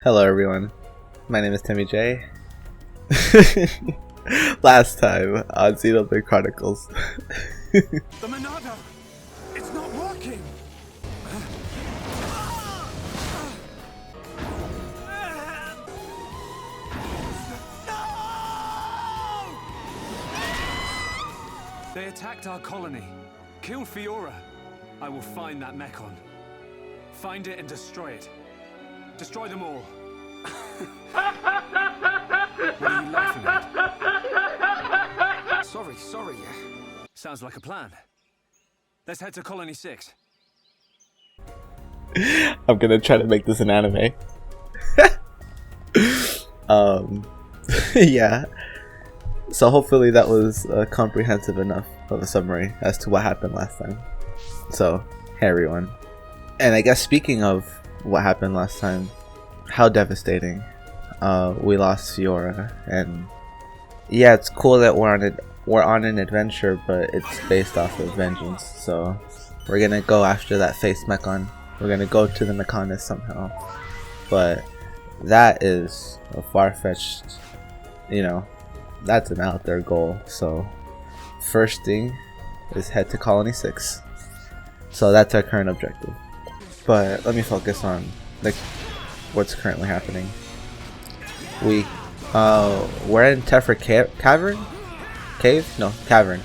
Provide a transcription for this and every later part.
Hello everyone, my name is TemmieJay. Last time on Xenoblade Chronicles. The Monado! It's not working! They attacked our colony, killed Fiora. I will find that mechon. Find it and destroy it. Destroy them all. What are you laughing at? Sorry. Sounds like a plan. Let's head to Colony 6. I'm gonna try to make this an anime. Yeah. So hopefully that was comprehensive enough of a summary as to what happened last time. So, hey everyone. And I guess speaking of what happened last time, how devastating. We lost Fiora, and yeah, it's cool that we're on an adventure, but it's based off of vengeance. So we're gonna go after that face mechon. We're gonna go to the mechonis somehow, but that is a far-fetched, that's an out there goal. So first thing is head to Colony 6. So that's our current objective. But let me focus on what's currently happening. We're in Tefra Cavern? Cavern.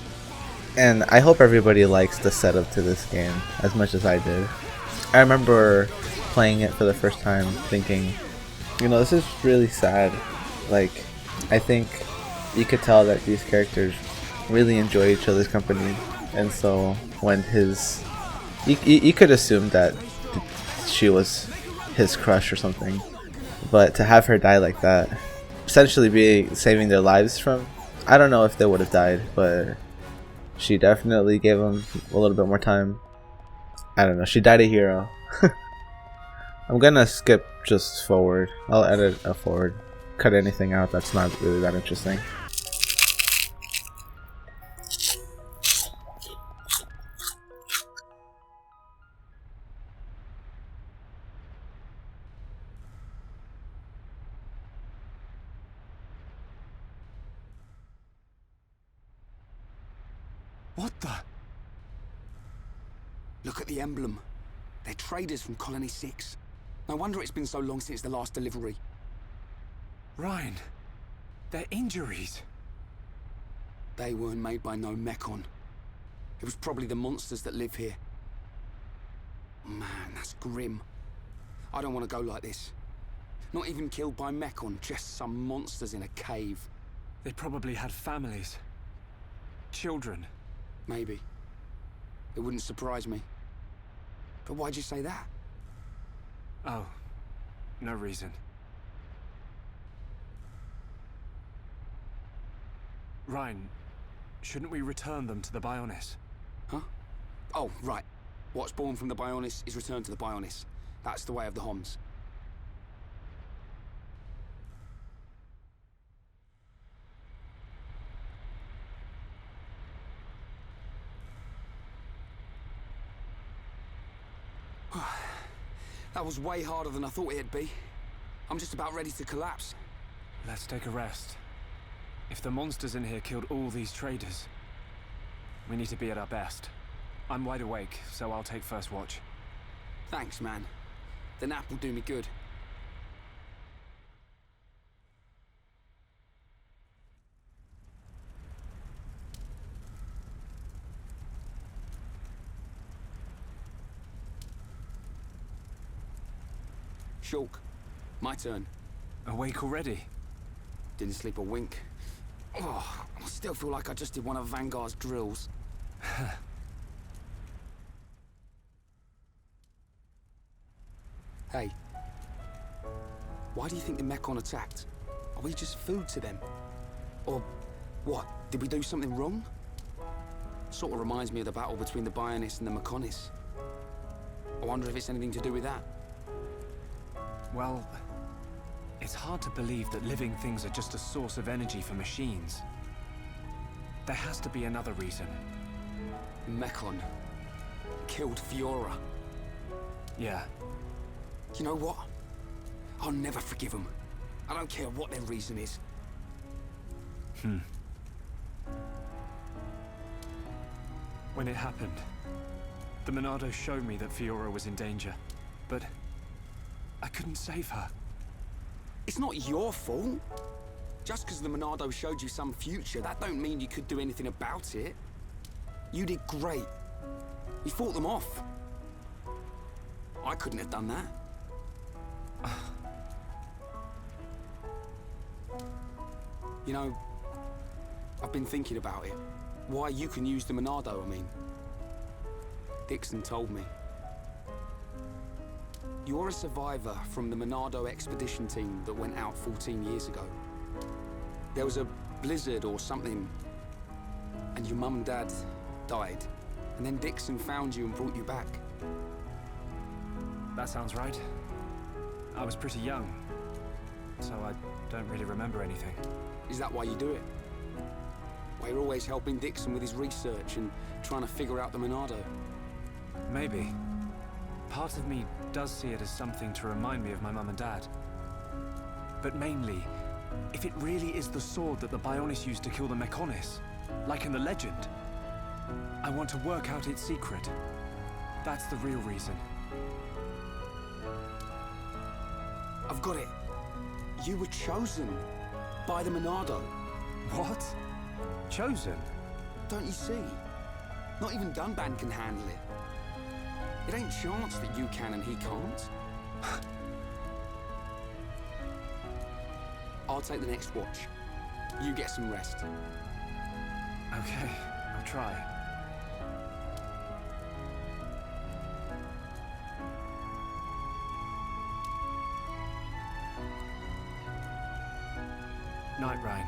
And I hope everybody likes the setup to this game as much as I did. I remember playing it for the first time thinking, this is really sad. I think you could tell that these characters really enjoy each other's company, and so when you could assume that she was his crush or something, but to have her die like that, essentially saving their lives from, I don't know if they would have died, but she definitely gave them a little bit more time. I don't know, she died a hero. I'm gonna skip just forward. I'll edit a forward, cut anything out that's not really that interesting. What the? Look at the emblem. They're traders from Colony 6. No wonder it's been so long since the last delivery. Reyn, their injuries. They weren't made by no mechon. It was probably the monsters that live here. Man, that's grim. I don't want to go like this. Not even killed by mechon, just some monsters in a cave. They probably had families. Children. Maybe. It wouldn't surprise me. But why'd you say that? Oh, no reason. Reyn, shouldn't we return them to the Bionis? Huh? Oh, right. What's born from the Bionis is returned to the Bionis. That's the way of the Homs. That was way harder than I thought it'd be. I'm just about ready to collapse. Let's take a rest. If the monsters in here killed all these traders, we need to be at our best. I'm wide awake, so I'll take first watch. Thanks, man. The nap will do me good. Shulk, my turn. Awake already? Didn't sleep a wink. Oh, I still feel like I just did one of Vanguard's drills. Hey. Why do you think the mechon attacked? Are we just food to them? Or what? Did we do something wrong? Sort of reminds me of the battle between the Bionis and the mechonis. I wonder if it's anything to do with that. Well, it's hard to believe that living things are just a source of energy for machines. There has to be another reason. Mechon killed Fiora. Yeah. You know what? I'll never forgive them. I don't care what their reason is. When it happened, the Monado showed me that Fiora was in danger, but I couldn't save her. It's not your fault. Just because the Monado showed you some future, that don't mean you could do anything about it. You did great. You fought them off. I couldn't have done that. You know, I've been thinking about it. Why you can use the Monado, I mean. Dixon told me. You're a survivor from the Monado expedition team that went out 14 years ago. There was a blizzard or something, and your mum and dad died. And then Dixon found you and brought you back. That sounds right. I was pretty young, so I don't really remember anything. Is that why you do it? Why you're always helping Dixon with his research and trying to figure out the Monado? Maybe. Part of me does see it as something to remind me of my mum and dad. But mainly, if it really is the sword that the Bionis used to kill the Mechonis, like in the legend, I want to work out its secret. That's the real reason. I've got it. You were chosen by the Monado. What? Chosen? Don't you see? Not even Dunban can handle it. It ain't chance that you can and he can't. I'll take the next watch. You get some rest. Okay, I'll try. Night, Reyn.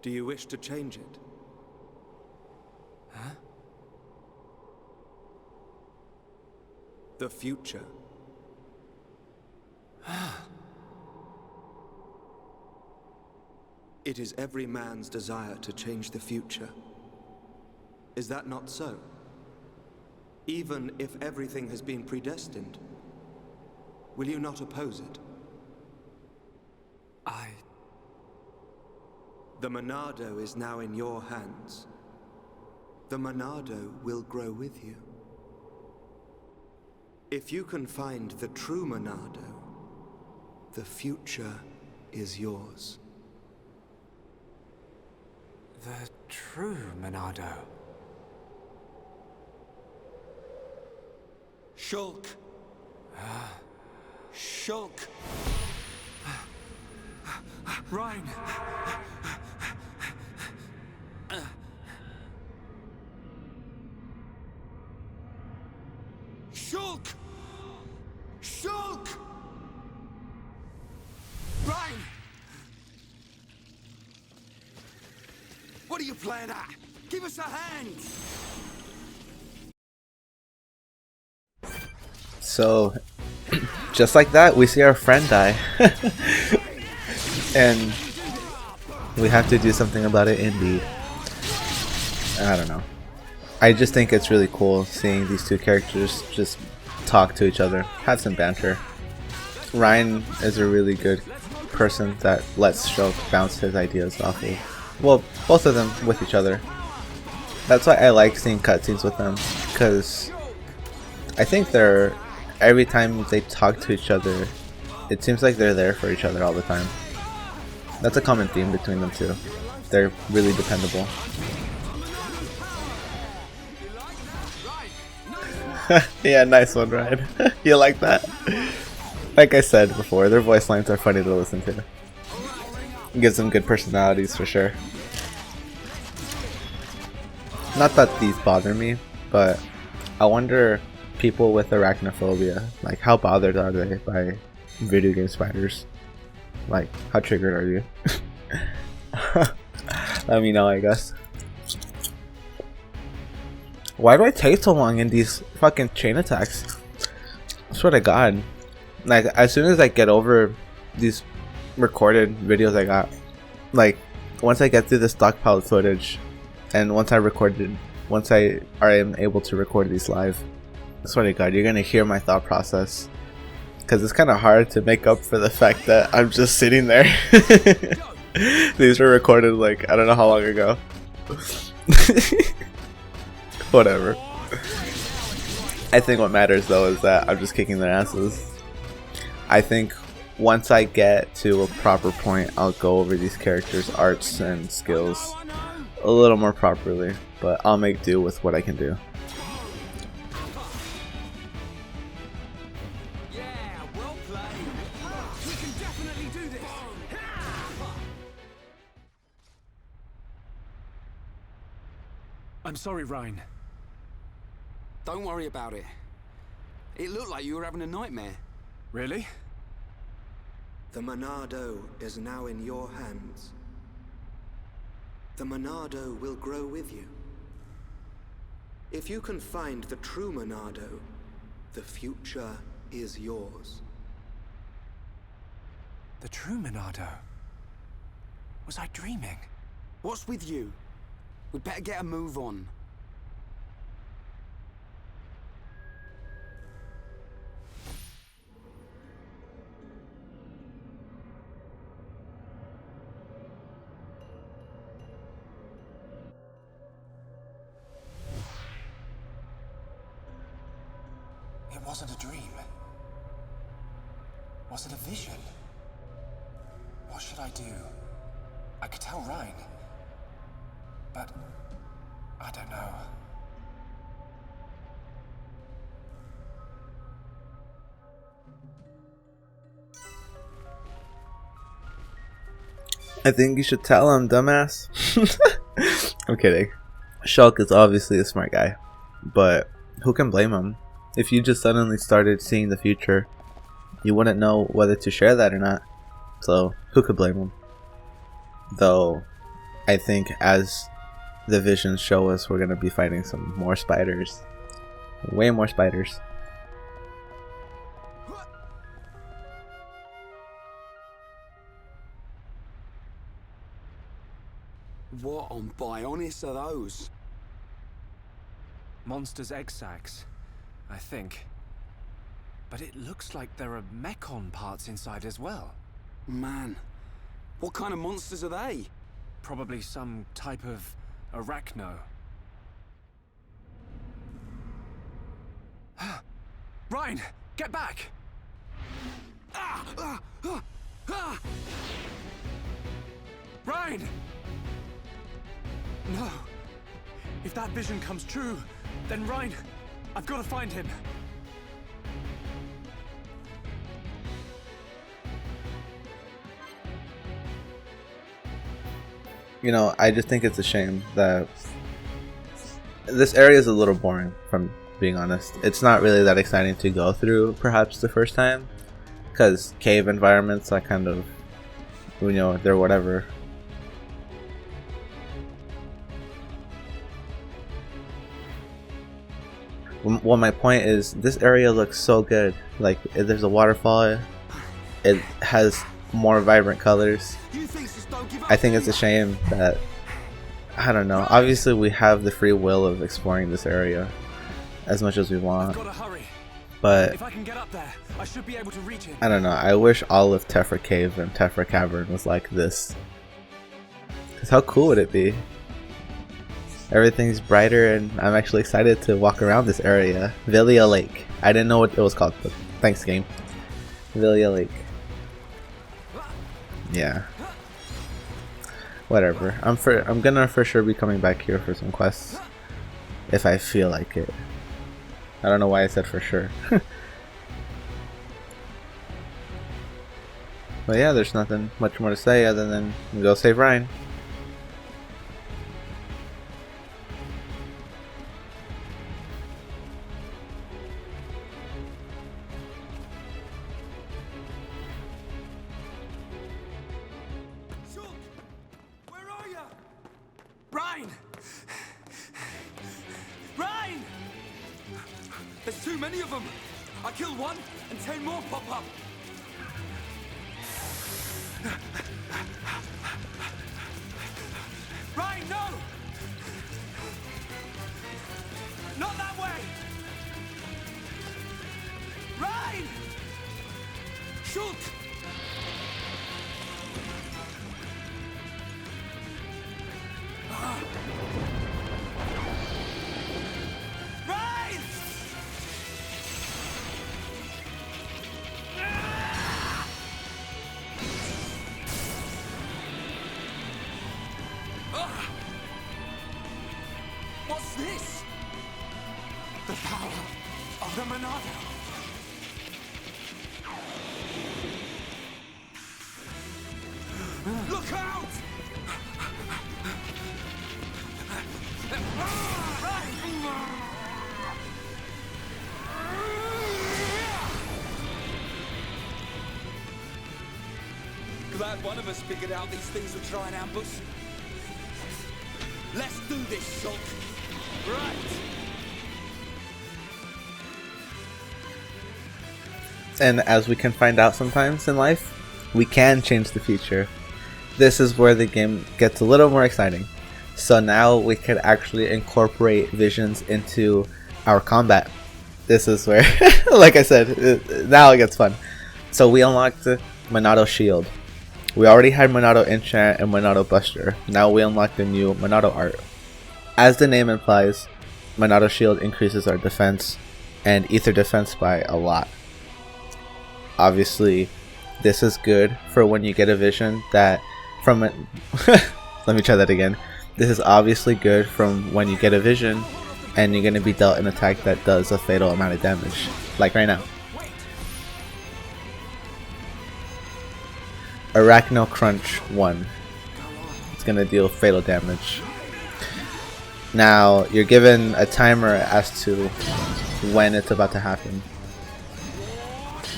Do you wish to change it? Huh? The future. It is every man's desire to change the future. Is that not so? Even if everything has been predestined, will you not oppose it? The Monado is now in your hands. The Monado will grow with you. If you can find the true Monado, the future is yours. The true Monado. Shulk! Shulk! Reyn! Shulk! Shulk! Reyn! What are you playing at? Give us a hand! So, just like that, we see our friend die. And we have to do something about it indeed. I don't know. I just think it's really cool seeing these two characters just talk to each other, have some banter. Reyn is a really good person that lets Shulk bounce his ideas off of, well, both of them with each other. That's why I like seeing cutscenes with them, because I think every time they talk to each other, it seems like they're there for each other all the time. That's a common theme between them two. They're really dependable. Yeah, nice one, Reyn. You like that? Like I said before, their voice lines are funny to listen to. It gives them good personalities for sure. Not that these bother me, but I wonder, people with arachnophobia, like, how bothered are they by video game spiders? Like, how triggered are you? Let me know, I guess. Why do I take so long in these fucking chain attacks? I swear to God. Like as soon as I get over these recorded videos I got, like once I get through the stockpiled footage, and once I am able to record these live, I swear to God, you're gonna hear my thought process. Because it's kind of hard to make up for the fact that I'm just sitting there. These were recorded like I don't know how long ago. Whatever. I think what matters though is that I'm just kicking their asses. I think once I get to a proper point, I'll go over these characters' arts and skills a little more properly. But I'll make do with what I can do. I'm sorry, Reyn. Don't worry about it. It looked like you were having a nightmare. Really? The Monado is now in your hands. The Monado will grow with you. If you can find the true Monado, the future is yours. The true Monado? Was I dreaming? What's with you? We'd better get a move on. It wasn't a dream. Was it a vision? What should I do? I could tell Reyn. But I don't know. I think you should tell him, dumbass. I'm kidding. Shulk is obviously a smart guy, but who can blame him? If you just suddenly started seeing the future, you wouldn't know whether to share that or not. So who could blame him? Though I think as the visions show us, we're gonna be fighting some more spiders. Way more spiders. What on Bionis are those? Monsters' egg sacs, I think. But it looks like there are mechon parts inside as well. Man, what kind of monsters are they? Probably some type of Arachno. Reyn, get back! Reyn! No. If that vision comes true, then Reyn, I've got to find him. You know, I just think it's a shame that this area is a little boring, from being honest. It's not really that exciting to go through, perhaps the first time, because cave environments are kind of, you know, they're whatever. Well, my point is, this area looks so good. Like, there's a waterfall, it has more vibrant colors. I think it's a shame that, I don't know, obviously we have the free will of exploring this area as much as we want, but if I can get up there, I should be able to reach it. I don't know, I wish all of Tephra Cave and Tephra Cavern was like this, because how cool would it be? Everything's brighter and I'm actually excited to walk around this area. Villia Lake, I didn't know what it was called, but thanks game. Villia Lake. Yeah. Whatever. I'm gonna for sure be coming back here for some quests if I feel like it. I don't know why I said for sure. But yeah, there's nothing much more to say other than go save Reyn. Reyn! Reyn! There's too many of them! I killed one, and 10 more pop up. Reyn, no! Not that way! Reyn! Shulk! Reyn! What's this? The power of the Monado. Look out! Glad one of us figured out these things would try and ambush. Let's do this, Shulk. Right. And as we can find out sometimes in life, we can change the future. This is where the game gets a little more exciting. So now we can actually incorporate visions into our combat. This is where, like I said, now it gets fun. So we unlocked the Monado Shield. We already had Monado Enchant and Monado Buster. Now we unlock the new Monado Art. As the name implies, Monado Shield increases our defense and ether defense by a lot. Obviously, this is good for when you get a vision that from it. Let me try that again. This is obviously good from when you get a vision and you're going to be dealt an attack that does a fatal amount of damage, like right now. Arachnophobia 1. It's going to deal fatal damage. Now, you're given a timer as to when it's about to happen.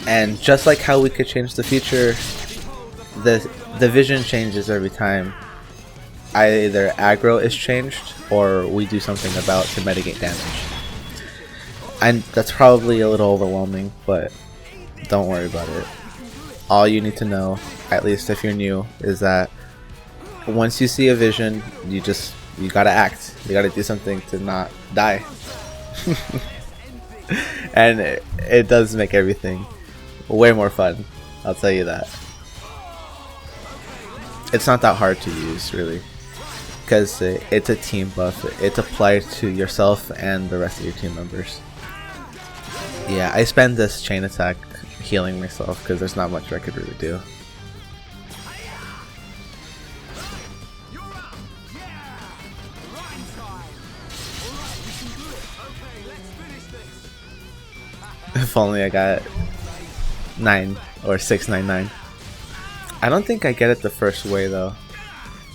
And just like how we could change the future, the vision changes every time. Either aggro is changed or we do something about to mitigate damage. And that's probably a little overwhelming, but don't worry about it. All you need to know, at least if you're new, is that once you see a vision, you gotta act. You gotta do something to not die. And it does make everything way more fun, I'll tell you that. It's not that hard to use, really, because it's a team buff. It's applied to yourself and the rest of your team members. Yeah, I spend this chain attack healing myself because there's not much I could really do. If only I got 9 or 699. I don't think I get it the first way though.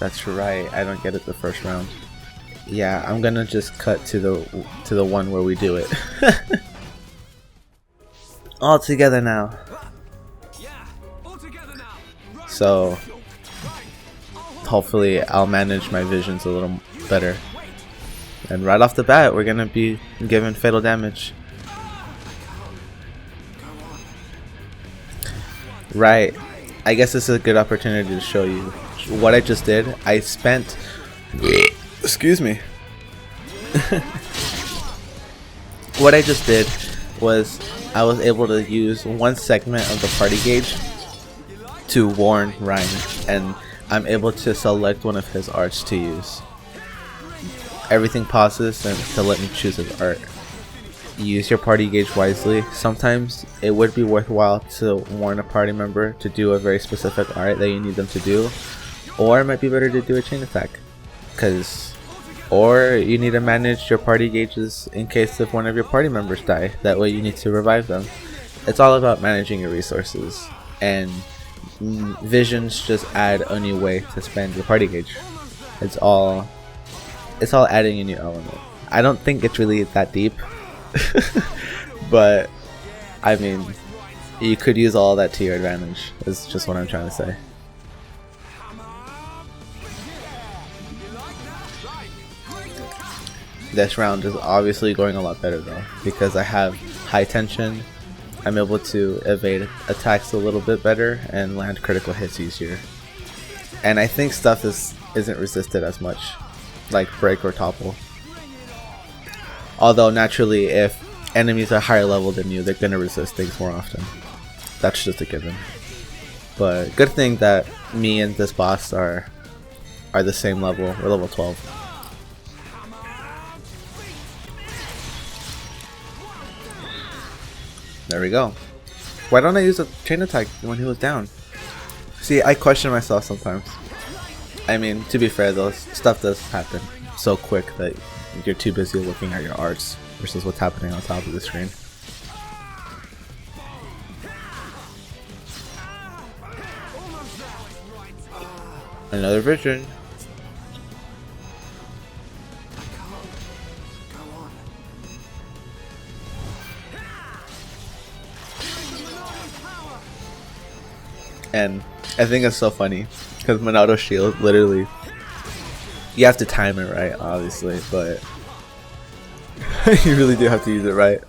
That's right, I don't get it the first round. Yeah, I'm gonna just cut to the one where we do it. All together now. So hopefully I'll manage my visions a little better. And right off the bat, we're gonna be given fatal damage. Right, I guess this is a good opportunity to show you what I just did. I spent, excuse me. What I just did was I was able to use one segment of the party gauge to warn Reyn, and I'm able to select one of his arts to use. Everything pauses and to let me choose his art. Use your party gauge wisely. Sometimes it would be worthwhile to warn a party member to do a very specific art that you need them to do, or it might be better to do a chain attack, or you need to manage your party gauges in case if one of your party members die. That way you need to revive them. It's all about managing your resources, and visions just add a new way to spend your party gauge. It's all adding a new element. I don't think it's really that deep. But I mean, you could use all that to your advantage, is just what I'm trying to say. This round is obviously going a lot better though, because I have high tension I'm able to evade attacks a little bit better and land critical hits easier. And I think stuff isn't resisted as much, like break or topple. Although naturally, if enemies are higher level than you, they're gonna resist things more often. That's just a given. But good thing that me and this boss are the same level. We're level 12. There we go. Why don't I use a chain attack when he was down? See, I question myself sometimes. I mean, to be fair though, stuff does happen so quick that you're too busy looking at your arts versus what's happening on top of the screen. Another vision. And I think it's so funny because Monado's shield literally, you have to time it right, obviously, but you really do have to use it right.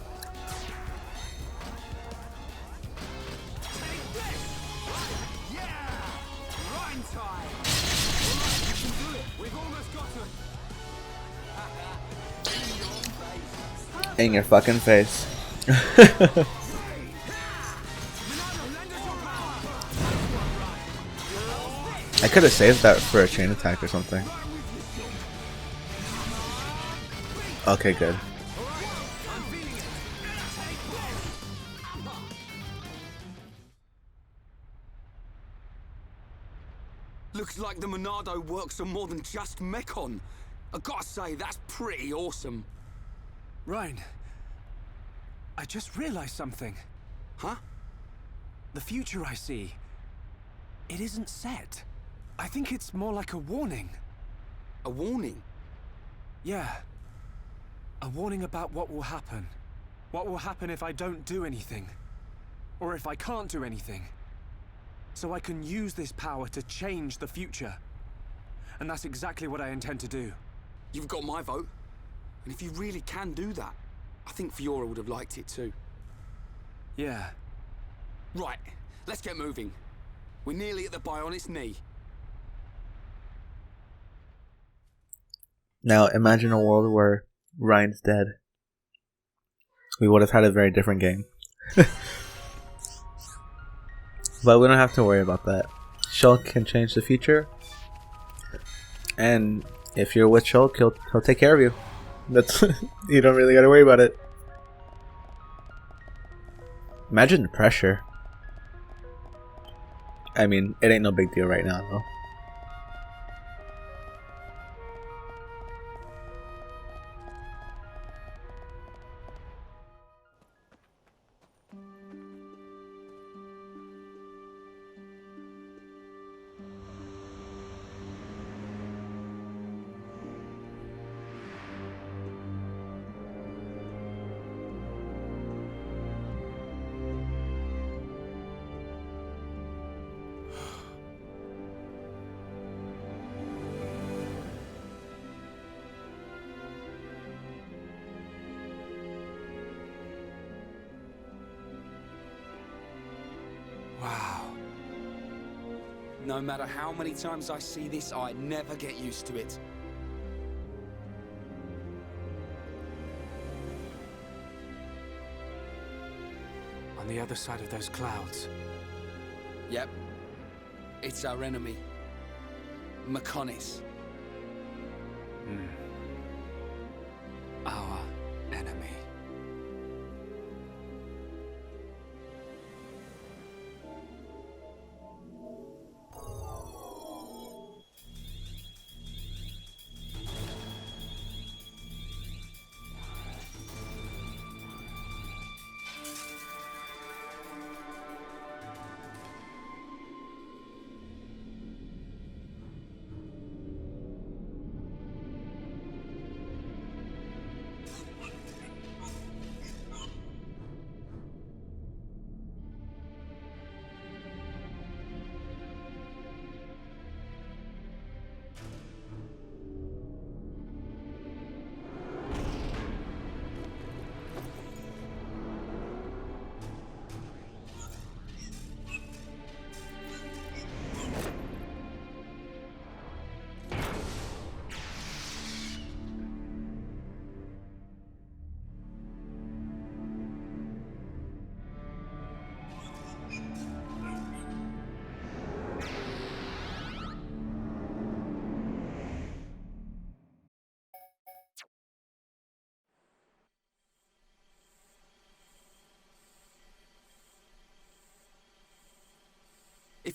In your fucking face. I could have saved that for a chain attack or something. Okay, good. Looks like the Monado works on more than just mechon. I gotta say, that's pretty awesome. Reyn, I just realized something. Huh? The future I see, it isn't set. I think it's more like a warning. A warning? Yeah. A warning about what will happen. What will happen if I don't do anything. Or if I can't do anything. So I can use this power to change the future. And that's exactly what I intend to do. You've got my vote. And if you really can do that, I think Fiora would have liked it too. Yeah. Right, let's get moving. We're nearly at the Bionic's knee. Now imagine a world where Reyn's dead. We would have had a very different game. But we don't have to worry about that. Shulk can change the future. And if you're with Shulk, he'll take care of you. That's you don't really gotta worry about it. Imagine the pressure. I mean, it ain't no big deal right now though. Wow. No matter how many times I see this, I never get used to it. On the other side of those clouds. Yep. It's our enemy. Mechonis. Our enemy.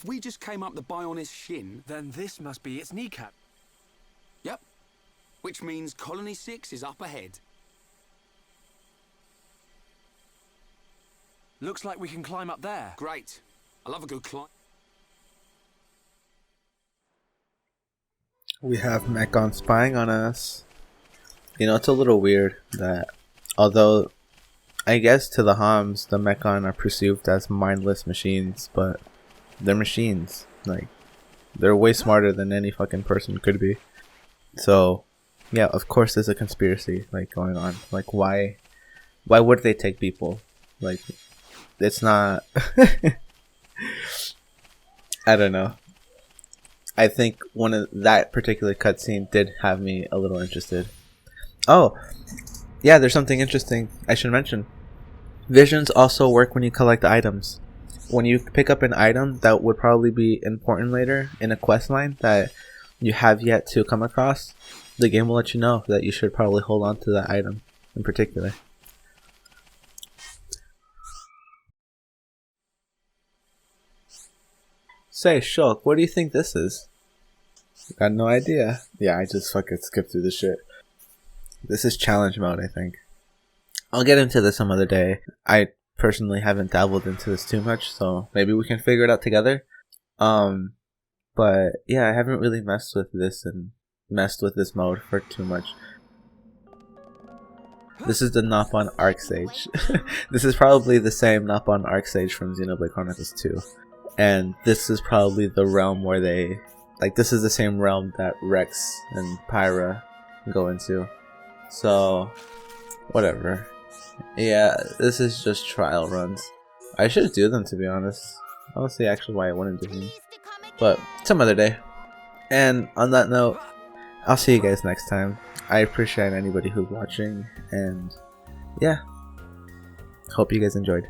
If we just came up the Bionis shin, Then this must be its kneecap. yep. Which means Colony 6 is up ahead. Looks like we can climb up there. Great. I love a good climb. We have mechon spying on us. You know, it's a little weird that, although I guess to the Homs, the mechon are perceived as mindless machines, but they're machines. Like, they're way smarter than any fucking person could be. So, yeah, of course there's a conspiracy, like, going on. Like, why would they take people? Like, it's not... I don't know. I think one of that particular cutscene did have me a little interested. Oh, yeah, there's something interesting I should mention. Visions also work when you collect items. When you pick up an item that would probably be important later in a quest line that you have yet to come across, the game will let you know that you should probably hold on to that item in particular. Say, Shulk, what do you think this is? Got no idea. Yeah, I just fucking skipped through the shit. This is challenge mode, I think. I'll get into this some other day. I personally haven't dabbled into this too much, so maybe we can figure it out together. But yeah, I haven't really messed with this mode for too much. This is the Nopon Arc Sage. This is probably the same Nopon Arc Sage from Xenoblade Chronicles 2. And this is probably the realm where they... Like, this is the same realm that Rex and Pyra go into. So, whatever. Yeah, this is just trial runs. I should do them, to be honest. I don't see actually why I wouldn't do them. But, some other day. And on that note, I'll see you guys next time. I appreciate anybody who's watching. And, yeah. Hope you guys enjoyed.